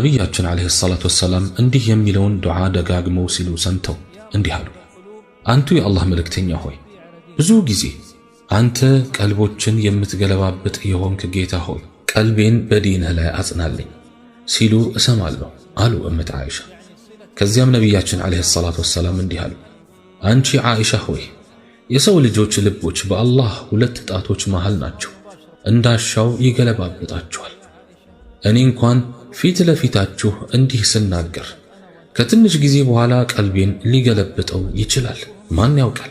ነቢያችን ዓለይሂ ሰላቱ ወሰላም እንዲህ የሚለውን ዱዓ ደጋግመው ሲሉ ሰምተው እንዲህ አሉ። አንቱ የአላህ መልእክተኛ ሆይ ብዙ ጊዜ አንተ ቀልቦችን የምትገለባብጥ የሆንክ ጌታ ሆይ ቀልቤን በዲንህ ላይ አጽናልኝ ሲሉ እሰማለሁ አሉ እመት ዓኢሻ። ከዚያም ነቢያችን ዓለይሂ ሰላቱ ወሰላም እንዲህ አሉ። አንቺ ዓኢሻ ሆይ የሰው ልጆች ልቦች በአላህ ሁለት ጣቶች መሃል ናቸው፣ እንዳሻው ይገለባብጣቸዋል። እኔ እንኳን ፊት ለፊታችሁ እንዲህ ስናገር ከትንሽ ጊዜ በኋላ ቀልቤን ሊገለብጠው ይችላል፣ ማን ያውቃል?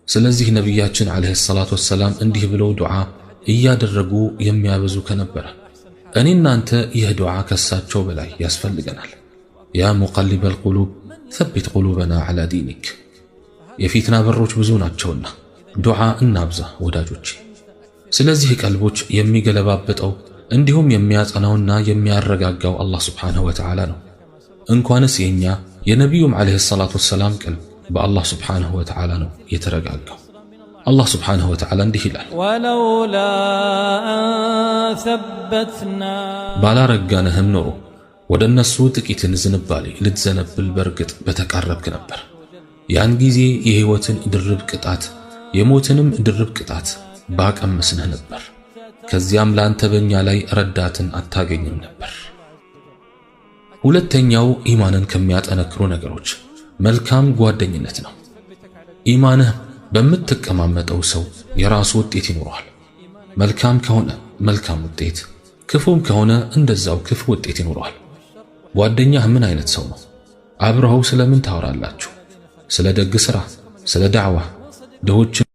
ስለዚህ ነቢያችን ዓለይሂ ሰላቱ ወሰላም እንዲህ ብለው ዱዓ እያደረጉ የሚያበዙ ከነበረ እኔ እናንተ ይህ ዱዓ ከሳቸው በላይ ያስፈልገናል። ያ ሙቀሊበል ቁሉብ ሰቢት ቁሉበና ዐላ ዲኒክ። የፊትና በሮች ብዙ ናቸውና ዱዓ እናብዛ ወዳጆቼ። ስለዚህ ቀልቦች የሚገለባብጠው እንዲሁም የሚያጸናውና የሚያረጋጋው አላህ ሱብሓነሁ ወተዓላ ነው። እንኳንስ የኛ የነቢዩም ዓለይሂ ሰላቱ ወሰላም ቀልብ በአላህ ሱብሓነሁ ወተዓላ ነው የተረጋጋው። አላህ ሱብሓነሁ ወተዓላ እንዲህ ይላል፣ ወለውላ አን ሰበትና ባላረጋነህም ኖሮ ወደ እነሱ ጥቂትን ዝንባሌ ልትዘነብል በርግጥ በተቃረብክ ነበር። ያን ጊዜ የሕይወትን ድርብ ቅጣት የሞትንም ድርብ ቅጣት ባቀመስንህ ነበር። ከዚያም ላንተ በእኛ ላይ ረዳትን አታገኝም ነበር። ሁለተኛው ኢማንን ከሚያጠነክሩ ነገሮች መልካም ጓደኝነት ነው። ኢማንህ በምትቀማመጠው ሰው የራሱ ውጤት ይኖረዋል። መልካም ከሆነ መልካም ውጤት፣ ክፉም ከሆነ እንደዛው ክፉ ውጤት ይኖረዋል። ጓደኛህ ምን አይነት ሰው ነው? አብረኸው ስለምን ታወራላችሁ? ስለ ደግ ሥራ፣ ስለ ዳዕዋ፣ ድሆችን